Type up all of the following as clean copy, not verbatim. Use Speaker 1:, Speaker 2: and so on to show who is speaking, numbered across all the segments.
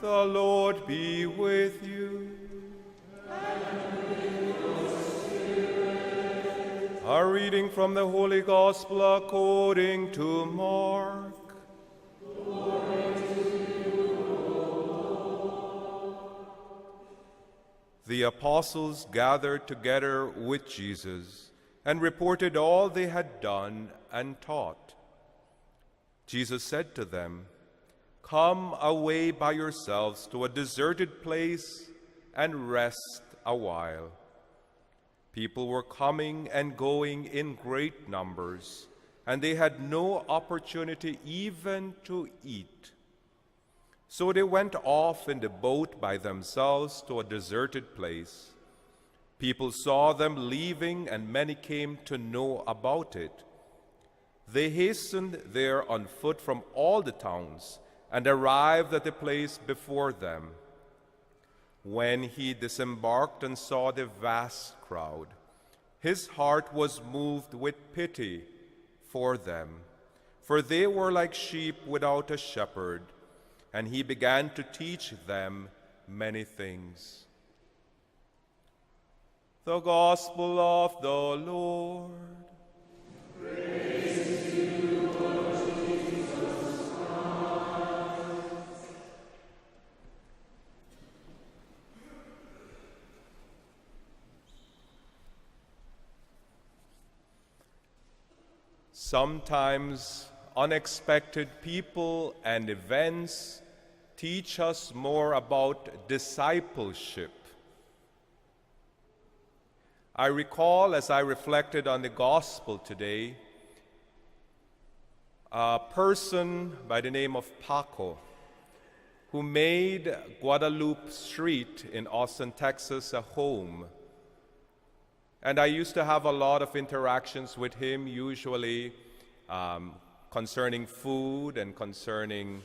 Speaker 1: The Lord be with you.
Speaker 2: And with your spirit.
Speaker 1: A reading from the Holy Gospel according to Mark.
Speaker 2: Glory to you, Lord.
Speaker 1: The apostles gathered together with Jesus and reported all they had done and taught. Jesus said to them, "Come away by yourselves to a deserted place and rest a while." People were coming and going in great numbers, and they had no opportunity even to eat. So they went off in the boat by themselves to a deserted place. People saw them leaving, and many came to know about it. They hastened there on foot from all the towns and arrived at the place before them. When he disembarked and saw the vast crowd, his heart was moved with pity for them, for they were like sheep without a shepherd, and he began to teach them many things. The Gospel of the Lord.
Speaker 2: Praise to you, Lord Jesus Christ.
Speaker 1: Sometimes unexpected people and events teach us more about discipleship. I recall, as I reflected on the gospel today, a person by the name of Paco, who made Guadalupe Street in Austin, Texas, a home. And I used to have a lot of interactions with him, usually concerning food and concerning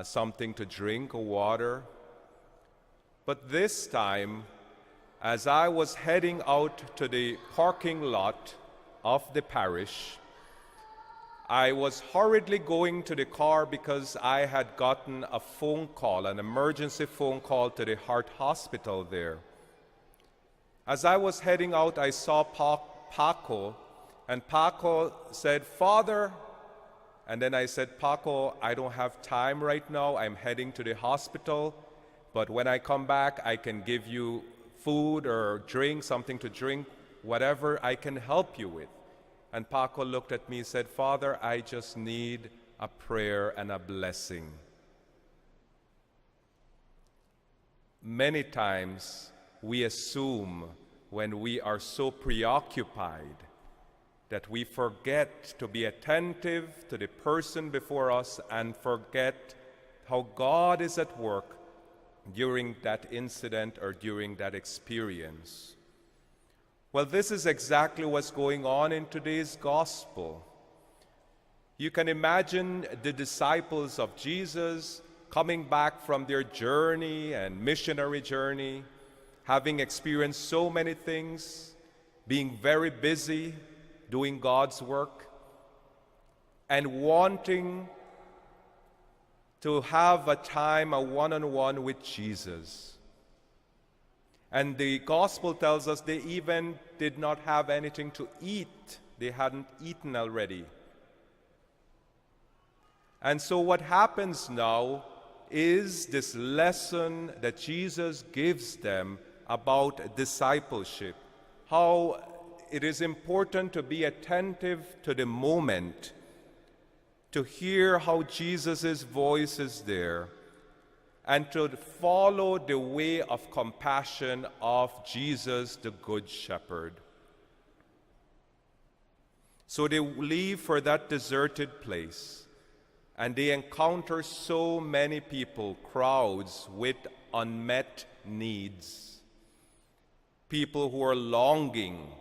Speaker 1: something to drink or water. But this time, as I was heading out to the parking lot of the parish, I was hurriedly going to the car because I had gotten a phone call, an emergency phone call to the heart hospital there. As I was heading out, I saw Paco, and Paco said, "Father," and then I said, "Paco, I don't have time right now. I'm heading to the hospital, but when I come back, I can give you food or drink, something to drink, whatever I can help you with." And Paco looked at me and said, "Father, I just need a prayer and a blessing." Many times we assume when we are so preoccupied that we forget to be attentive to the person before us and forget how God is at work during that incident or during that experience. Well, this is exactly what's going on in today's gospel. You can imagine the disciples of Jesus coming back from their journey and missionary journey, having experienced so many things, being very busy doing God's work, and wanting to have a time, a one-on-one with Jesus. And the gospel tells us they even did not have anything to eat. They hadn't eaten already. And so what happens now is this lesson that Jesus gives them about discipleship, how it is important to be attentive to the moment, to hear how Jesus' voice is there, and to follow the way of compassion of Jesus, the Good Shepherd. So they leave for that deserted place, and they encounter so many people, crowds with unmet needs. People who are longing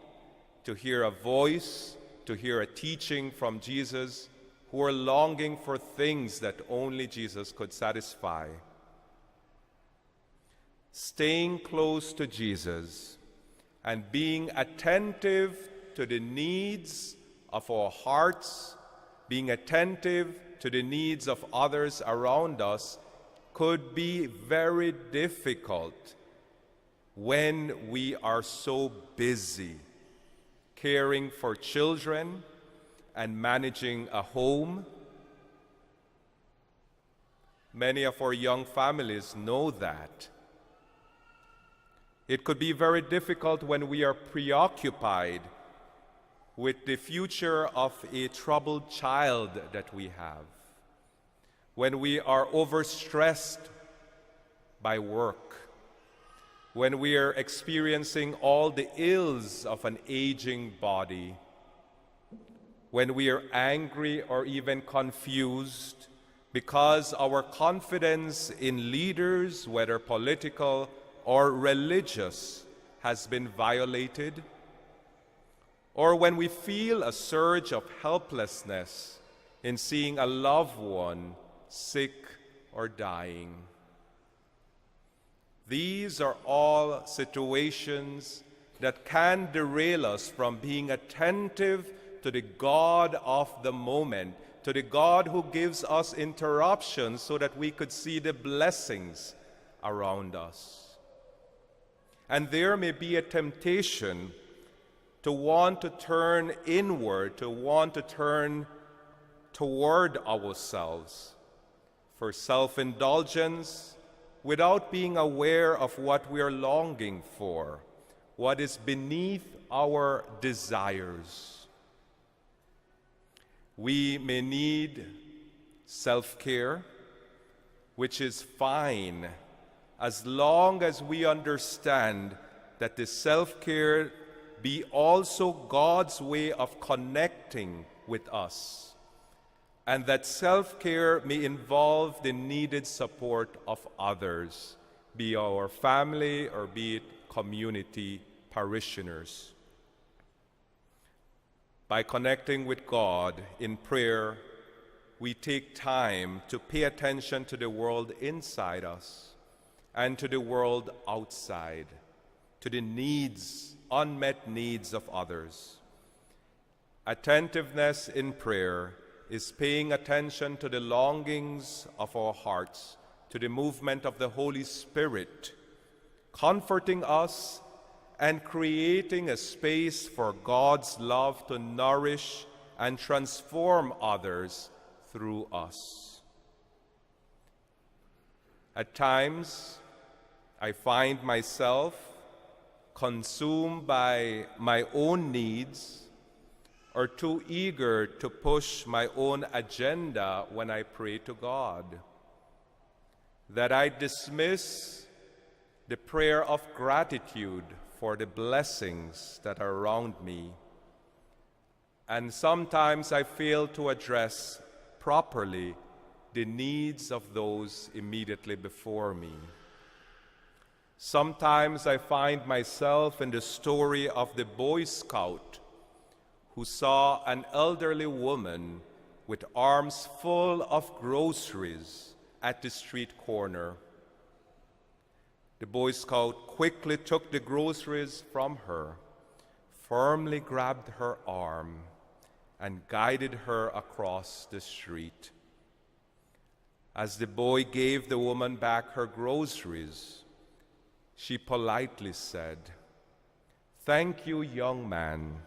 Speaker 1: to hear a voice, to hear a teaching from Jesus, who are longing for things that only Jesus could satisfy. Staying close to Jesus and being attentive to the needs of our hearts, being attentive to the needs of others around us, could be very difficult when we are so busy caring for children and managing a home. Many of our young families know that. It could be very difficult when we are preoccupied with the future of a troubled child that we have, when we are overstressed by work, when we are experiencing all the ills of an aging body, when we are angry or even confused because our confidence in leaders, whether political or religious, has been violated, or when we feel a surge of helplessness in seeing a loved one sick or dying. These are all situations that can derail us from being attentive to the God of the moment, to the God who gives us interruptions so that we could see the blessings around us. And there may be a temptation to want to turn inward, to want to turn toward ourselves for self-indulgence without being aware of what we are longing for, what is beneath our desires. We may need self-care, which is fine as long as we understand that the self-care be also God's way of connecting with us, and that self-care may involve the needed support of others, be our family or be it community parishioners. By connecting with God in prayer, we take time to pay attention to the world inside us and to the world outside, to the needs, unmet needs of others. Attentiveness in prayer is paying attention to the longings of our hearts, to the movement of the Holy Spirit, comforting us and creating a space for God's love to nourish and transform others through us. At times, I find myself consumed by my own needs or too eager to push my own agenda when I pray to God, that I dismiss the prayer of gratitude for the blessings that are around me, and sometimes I fail to address properly the needs of those immediately before me. Sometimes I find myself in the story of the Boy Scout who saw an elderly woman with arms full of groceries at the street corner. The Boy Scout quickly took the groceries from her, firmly grabbed her arm, and guided her across the street. As the boy gave the woman back her groceries, she politely said, "Thank you, young man,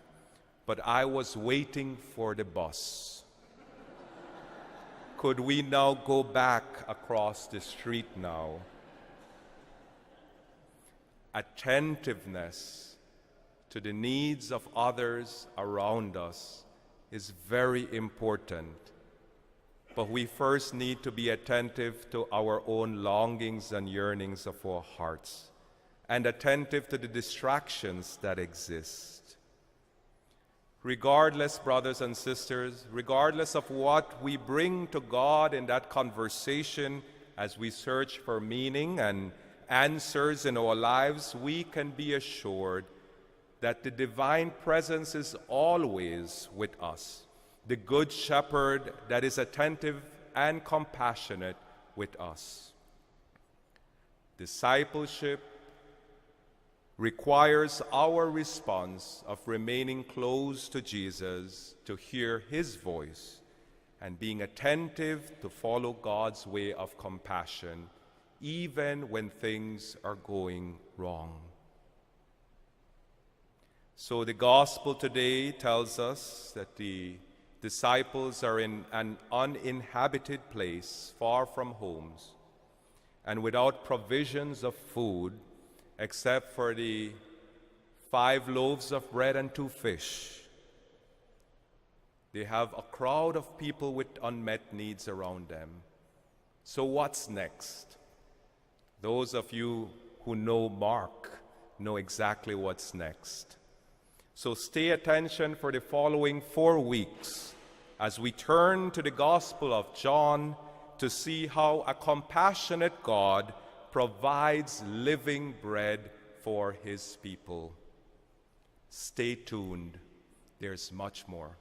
Speaker 1: but I was waiting for the bus. Could we now go back across the street now?" Attentiveness to the needs of others around us is very important. But we first need to be attentive to our own longings and yearnings of our hearts, and attentive to the distractions that exist. Regardless, brothers and sisters, regardless of what we bring to God in that conversation as we search for meaning and answers in our lives, we can be assured that the divine presence is always with us, the Good Shepherd that is attentive and compassionate with us. Discipleship requires our response of remaining close to Jesus, to hear his voice, and being attentive to follow God's way of compassion even when things are going wrong. So the gospel today tells us that the disciples are in an uninhabited place, far from homes, and without provisions of food, except for the 5 loaves of bread and 2 fish. They have a crowd of people with unmet needs around them. So what's next? Those of you who know Mark know exactly what's next. So stay attention for the following 4 weeks as we turn to the Gospel of John to see how a compassionate God provides living bread for his people. Stay tuned. There's much more.